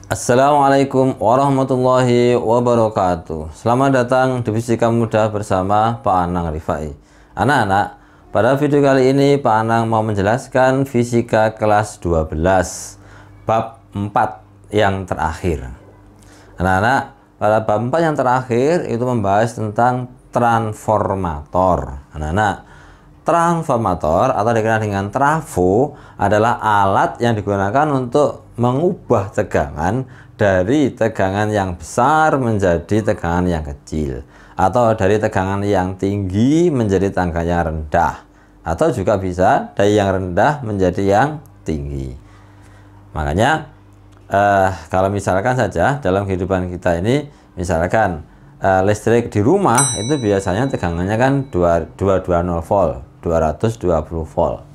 Assalamualaikum warahmatullahi wabarakatuh. Selamat datang di Fisika Mudah bersama Pak Anang Rifai. Anak-anak, pada video kali ini Pak Anang mau menjelaskan fisika kelas 12 bab 4 yang terakhir. Anak-anak, pada bab 4 yang terakhir itu membahas tentang transformator. Anak-anak, transformator atau dikenal dengan trafo adalah alat yang digunakan untuk mengubah tegangan dari tegangan yang besar menjadi tegangan yang kecil, atau dari tegangan yang tinggi menjadi tegangan yang rendah, atau juga bisa dari yang rendah menjadi yang tinggi. Makanya kalau misalkan saja dalam kehidupan kita ini, misalkan listrik di rumah itu biasanya tegangannya kan 220 volt, 220 volt.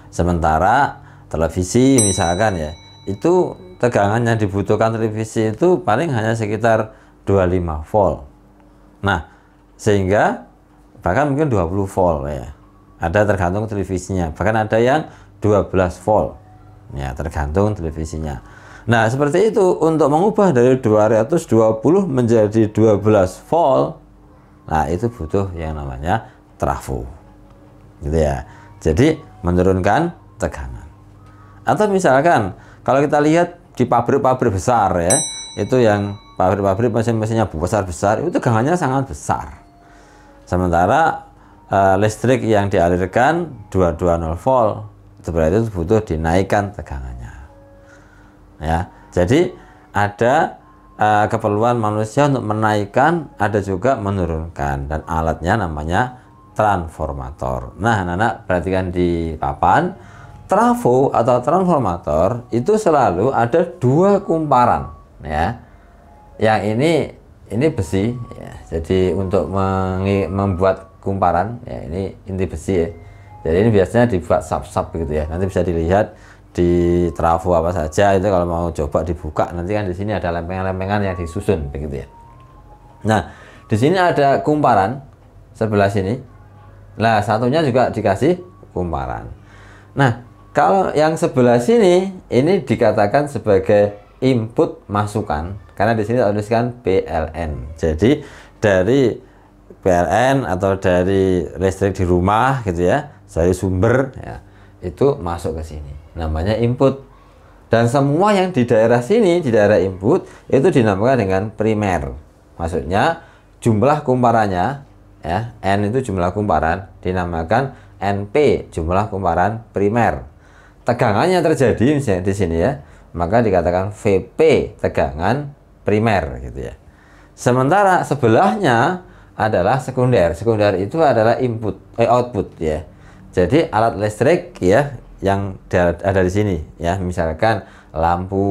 Sementara televisi misalkan ya, itu tegangan yang dibutuhkan televisi itu paling hanya sekitar 25 volt. Nah, sehingga bahkan mungkin 20 volt ya. Ada tergantung televisinya, bahkan ada yang 12 volt. Ya, tergantung televisinya. Nah, seperti itu untuk mengubah dari 220 menjadi 12 volt. Nah, itu butuh yang namanya trafo. Gitu ya. Jadi menurunkan tegangan. Atau misalkan kalau kita lihat di pabrik-pabrik besar ya, itu yang pabrik-pabrik mesin-mesinnya besar-besar, itu tegangannya sangat besar. Sementara listrik yang dialirkan 220 volt, itu berarti itu butuh dinaikkan tegangannya. Ya, jadi ada keperluan manusia untuk menaikkan, ada juga menurunkan, dan alatnya namanya transformator. Nah, anak-anak perhatikan di papan. Trafo atau transformator itu selalu ada dua kumparan ya. Yang ini besi ya. Jadi untuk membuat kumparan ya, ini inti besi ya. Jadi ini biasanya dibuat sub-sub begitu ya. Nanti bisa dilihat di trafo apa saja itu, kalau mau coba dibuka nanti kan di sini ada lempengan-lempengan yang disusun begitu ya. Nah, di sini ada kumparan sebelah sini. Nah, satunya juga dikasih kumparan. Nah, kalau yang sebelah sini ini dikatakan sebagai input masukan, karena di sini tuliskan PLN. Jadi dari PLN atau dari listrik di rumah gitu ya, dari sumber ya, itu masuk ke sini. Namanya input. Dan semua yang di daerah sini, di daerah input itu dinamakan dengan primer. Maksudnya jumlah kumparannya ya, N itu jumlah kumparan, dinamakan NP, jumlah kumparan primer. Tegangannya terjadi misalnya di sini ya, maka dikatakan VP, tegangan primer gitu ya. Sementara sebelahnya adalah sekunder. Sekunder itu adalah output ya. Jadi alat listrik ya yang ada di sini ya, misalkan lampu,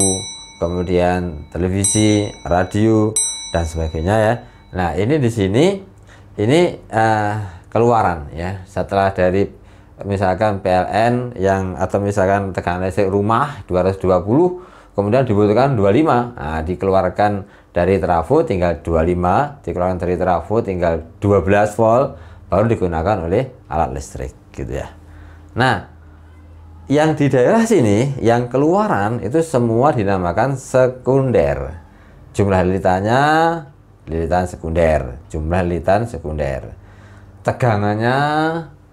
kemudian televisi, radio dan sebagainya ya. Nah, ini di sini ini keluaran ya, setelah dari misalkan PLN yang, atau misalkan tegangan listrik rumah 220, kemudian dibutuhkan 25. Nah, dikeluarkan dari trafo tinggal 25, dikeluarkan dari trafo tinggal 12 volt, baru digunakan oleh alat listrik gitu ya. Nah, yang di daerah sini yang keluaran itu semua dinamakan sekunder. Jumlah lilitannya lilitan sekunder, jumlah lilitan sekunder. Tegangannya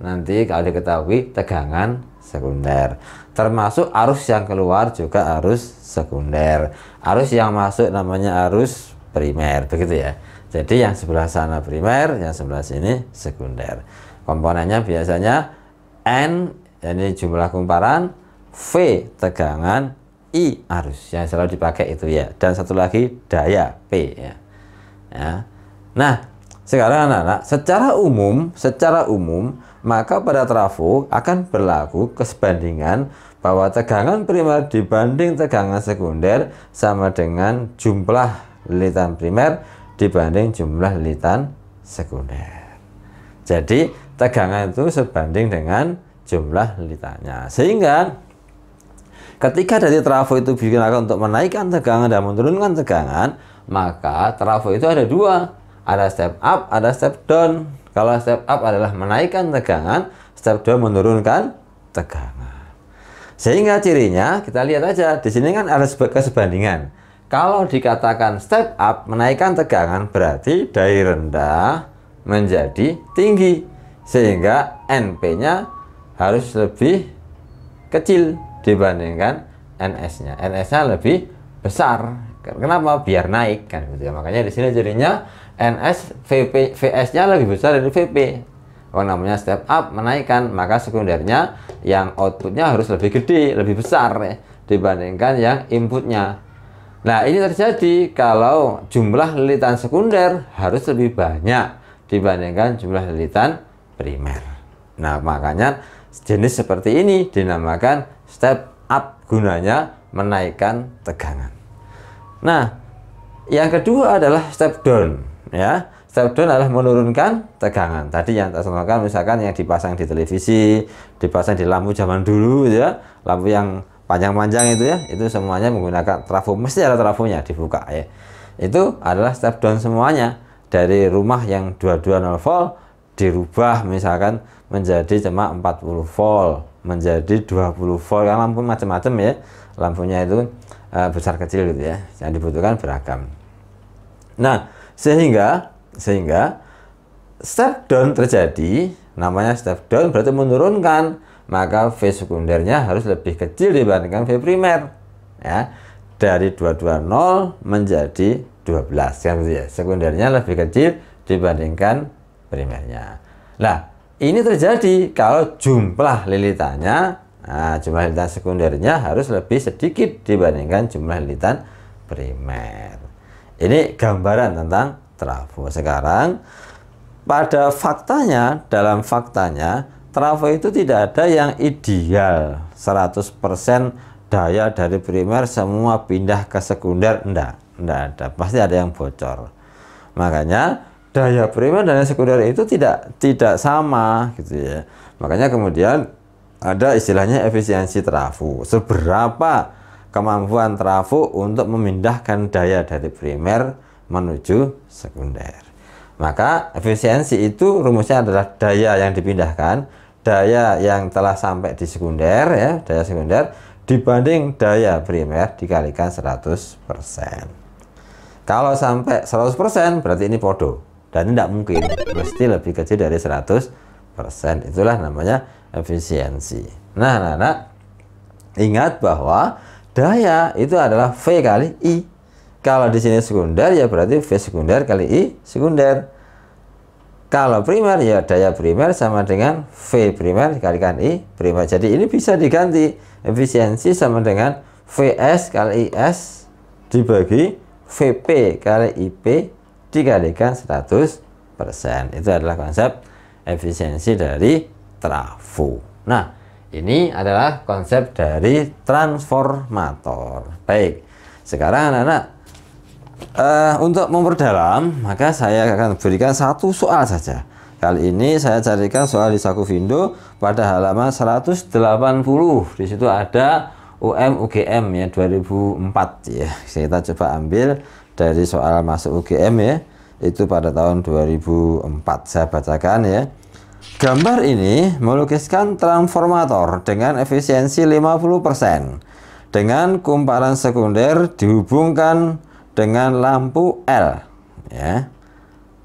nanti kalau diketahui tegangan sekunder, termasuk arus yang keluar juga arus sekunder. Arus yang masuk namanya arus primer begitu ya. Jadi yang sebelah sana primer, yang sebelah sini sekunder. Komponennya biasanya N, ini jumlah kumparan, V tegangan, I arus yang selalu dipakai itu ya, dan satu lagi daya P ya. Nah, sekarang anak-anak, secara umum maka pada trafo akan berlaku kesebandingan bahwa tegangan primer dibanding tegangan sekunder sama dengan jumlah lilitan primer dibanding jumlah lilitan sekunder. Jadi tegangan itu sebanding dengan jumlah lilitannya. Sehingga ketika dari trafo itu digunakan untuk menaikkan tegangan dan menurunkan tegangan, maka trafo itu ada dua. Ada step up, ada step down. Kalau step up adalah menaikkan tegangan, step down menurunkan tegangan. Sehingga cirinya kita lihat aja di sini kan ada kesebandingan. kalau dikatakan step up menaikkan tegangan, berarti dari rendah menjadi tinggi, sehingga NP-nya harus lebih kecil dibandingkan NS-nya. NS-nya lebih besar. Kenapa? Biar naik kan gitu ya. Makanya di sini jadinya NS VS-nya lebih besar dari VP. Namanya step up menaikkan, maka sekundernya yang outputnya harus lebih gede, lebih besar ya, dibandingkan yang inputnya. Nah, ini terjadi kalau jumlah lilitan sekunder harus lebih banyak dibandingkan jumlah lilitan primer. Nah, makanya jenis seperti ini dinamakan step up, gunanya menaikkan tegangan. Nah, yang kedua adalah step down ya. Step down adalah menurunkan tegangan. Tadi yang saya contohkan misalkan yang dipasang di televisi, dipasang di lampu zaman dulu ya, lampu yang panjang-panjang itu ya, itu semuanya menggunakan trafo, mesti ada trafonya dibuka ya. Itu adalah step down semuanya, dari rumah yang 220 volt dirubah misalkan menjadi cuma 40 volt, menjadi 20 volt, kan lampu macam-macam ya, lampunya itu besar kecil gitu ya, yang dibutuhkan beragam. Nah, sehingga step down terjadi, namanya step down berarti menurunkan, maka V sekundernya harus lebih kecil dibandingkan V primer ya, dari 220 menjadi 12 kan gitu ya, sekundernya lebih kecil dibandingkan primernya. Nah, ini terjadi kalau jumlah lilitannya, jumlah lilitan sekundernya harus lebih sedikit dibandingkan jumlah lilitan primer. Ini gambaran tentang trafo. Sekarang pada faktanya, dalam faktanya trafo itu tidak ada yang ideal 100% daya dari primer semua pindah ke sekunder, enggak ada, pasti ada yang bocor. Makanya daya primer dan sekunder itu tidak sama gitu ya. Makanya kemudian ada istilahnya efisiensi trafo. Seberapa kemampuan trafo untuk memindahkan daya dari primer menuju sekunder. Maka efisiensi itu rumusnya adalah daya yang dipindahkan, daya yang telah sampai di sekunder ya, daya sekunder dibanding daya primer dikalikan 100%. Kalau sampai 100% berarti ini podo, dan tidak mungkin, mesti lebih kecil dari 100%. Itulah namanya efisiensi. Nah, anak-anak ingat bahwa daya itu adalah V kali I. Kalau di sini sekunder ya berarti V sekunder kali I sekunder. Kalau primer ya daya primer sama dengan V primer dikalikan I primer. Jadi ini bisa diganti, efisiensi sama dengan VS kali IS dibagi VP kali IP dikalikan 100%. Itu adalah konsep efisiensi dari trafo. Nah, ini adalah konsep dari transformator. Baik, sekarang anak-anak untuk memperdalam, maka saya akan berikan satu soal saja. Kali ini saya carikan soal di Sakuvindo pada halaman 180. Di situ ada UM-UGM ya 2004 ya. Kita coba ambil dari soal masuk UGM ya. Itu pada tahun 2004. Saya bacakan ya. Gambar ini melukiskan transformator dengan efisiensi 50% dengan kumparan sekunder dihubungkan dengan lampu L ya.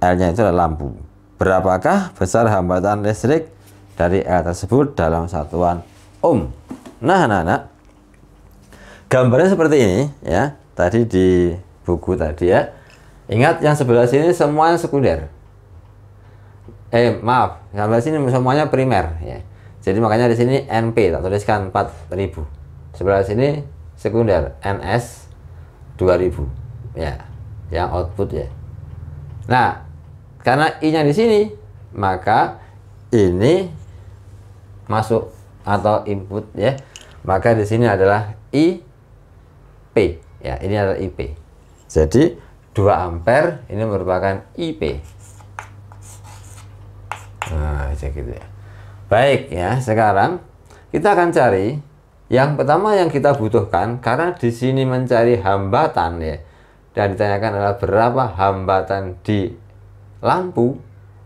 L-nya itu adalah lampu. Berapakah besar hambatan listrik dari L tersebut dalam satuan ohm? Nah, anak-anak, gambarnya seperti ini ya. Tadi di buku tadi ya. Ingat yang sebelah sini semuanya sekunder. Maaf, sebelah sini semuanya primer ya. Jadi makanya di sini NP tak tuliskan 4000. Sebelah sini sekunder NS 2000 ya, yang output ya. Nah, karena I-nya di sini, maka ini masuk atau input ya. Maka di sini adalah IP ya, ini adalah IP. Jadi 2 ampere ini merupakan IP. Nah, gitu ya. Baik ya, sekarang kita akan cari yang pertama yang kita butuhkan, karena di sini mencari hambatan ya. Dan ditanyakan adalah berapa hambatan di lampu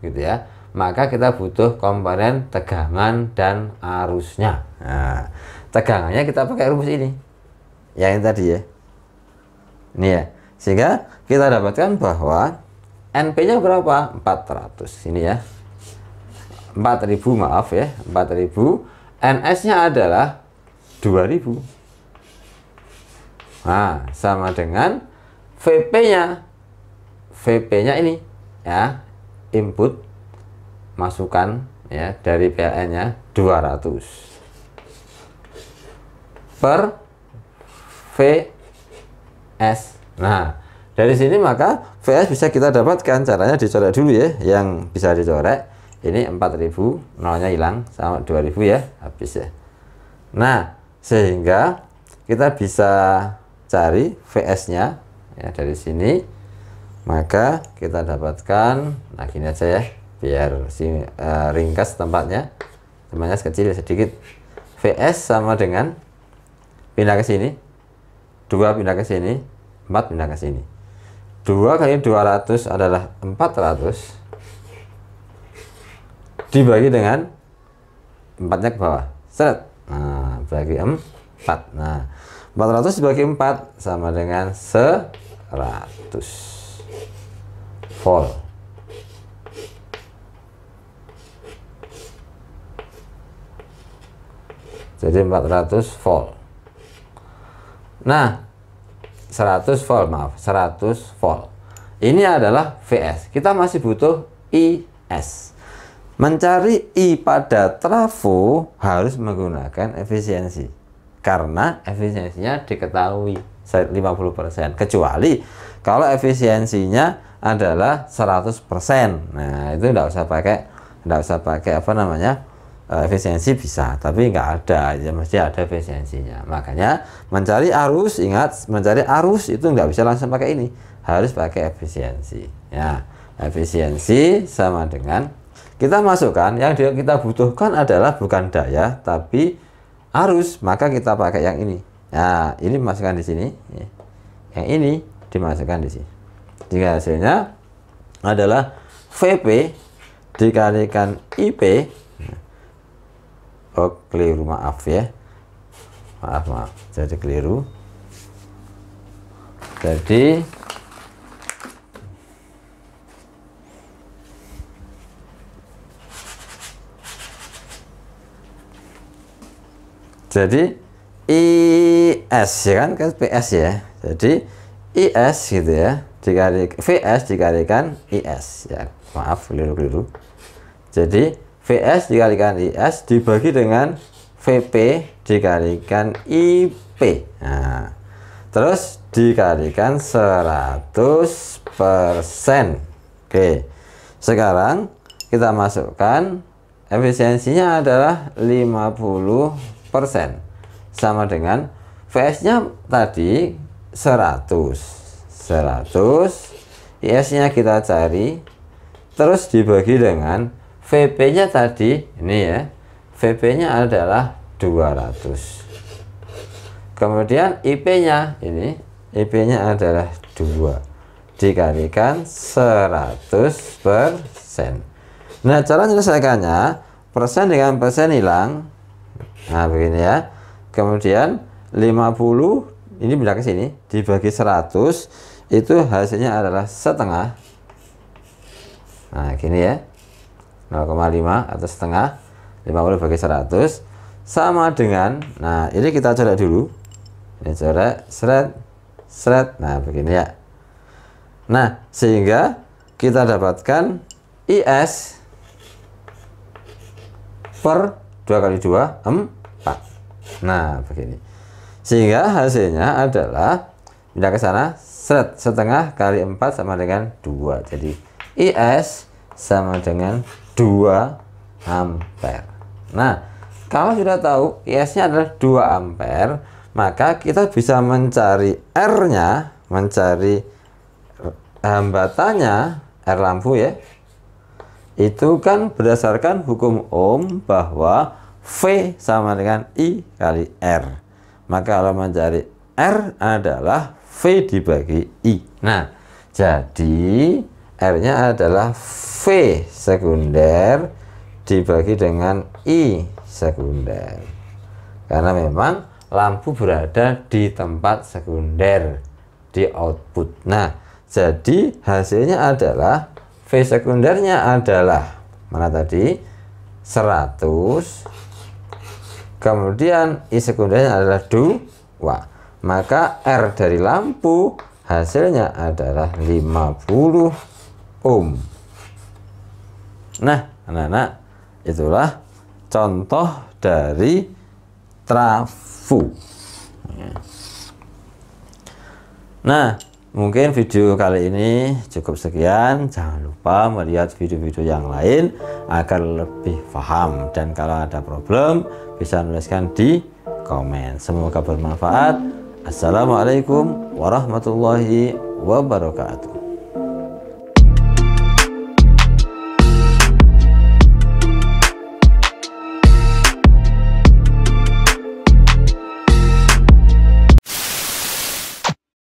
gitu ya. Maka kita butuh komponen tegangan dan arusnya. Nah, tegangannya kita pakai rumus ini. Yang tadi ya. Ini ya. Sehingga kita dapatkan bahwa NP-nya berapa? 400. Ini ya. 4000, maaf ya, 4000. NS-nya adalah 2000. Nah, sama dengan VP-nya. VP-nya ini ya, input masukan ya dari PLN-nya 200 per VS. Nah, dari sini maka VS bisa kita dapatkan, caranya dicoret dulu ya, yang bisa dicoret. Ini 4000, nolnya hilang, sama 2000 ya, habis ya. Nah, sehingga kita bisa cari VS-nya ya dari sini. Maka kita dapatkan, nah gini aja ya, biar ringkas tempatnya kecil sedikit. VS sama dengan pindah ke sini, 2 pindah ke sini, 4 pindah ke sini. 2 kali 200 adalah 400 dibagi dengan 4-nya ke bawah, seret. Nah, bagi 4. Nah, 400 dibagi 4 sama dengan 100 volt. Jadi 400 volt. Nah, 100 volt, maaf, 100 volt. Ini adalah VS. Kita masih butuh IS. Mencari I pada trafo harus menggunakan efisiensi. Karena efisiensinya diketahui 50%. Kecuali kalau efisiensinya adalah 100%. Nah, itu enggak usah pakai apa namanya? Efisiensi bisa, tapi nggak ada, ya mesti ada efisiensinya. Makanya mencari arus, ingat, mencari arus itu nggak bisa langsung pakai ini, harus pakai efisiensi ya. Efisiensi sama dengan kita masukkan yang kita butuhkan adalah bukan daya tapi arus, maka kita pakai yang ini. Nah, ini masukkan di sini, yang ini dimasukkan di sini. Jika hasilnya adalah VP dikalikan IP. Oh, keliru, maaf ya, maaf, jadi keliru. Jadi IS ya kan PS ya, jadi IS gitu ya, dikali VS dikalikan IS ya, maaf keliru. Jadi VS dikalikan IS dibagi dengan VP dikalikan IP. Nah, terus dikalikan 100%. Oke, sekarang kita masukkan efisiensinya adalah 50%, sama dengan VS-nya tadi 100, IS-nya kita cari, terus dibagi dengan VP-nya tadi, ini ya, VP-nya adalah 200. Kemudian IP-nya, ini IP-nya adalah 2 dikalikan 100%. Nah, cara menyelesaikannya, persen dengan persen hilang. Nah, begini ya. Kemudian 50 ini pindah ke sini, dibagi 100, itu hasilnya adalah setengah. Nah, gini ya. 0,5 atau setengah, 50 bagi 100 sama dengan, nah ini kita coret dulu, ini coret, seret, nah begini ya. Nah, sehingga kita dapatkan IS per 2 kali 2, 4. Nah, begini. Sehingga hasilnya adalah, pindah ke sana, seret, setengah kali 4 sama dengan 2. Jadi IS sama dengan 2 ampere. Nah, kalau sudah tahu IS-nya adalah 2 ampere, maka kita bisa mencari R-nya, mencari hambatannya, R lampu ya. Itu kan berdasarkan hukum Ohm bahwa V sama dengan I kali R. Maka kalau mencari R adalah V dibagi I. Nah, jadi R-nya adalah V sekunder dibagi dengan I sekunder. Karena memang lampu berada di tempat sekunder. di output. Nah, jadi hasilnya adalah V sekundernya adalah mana tadi? 100. Kemudian I sekundernya adalah 2. Maka R dari lampu hasilnya adalah 50 ohm. Nah, anak-anak, itulah contoh dari trafo. Nah, mungkin video kali ini cukup sekian. Jangan lupa melihat video-video yang lain agar lebih paham. Dan kalau ada problem bisa menuliskan di komen. Semoga bermanfaat. Assalamualaikum warahmatullahi wabarakatuh.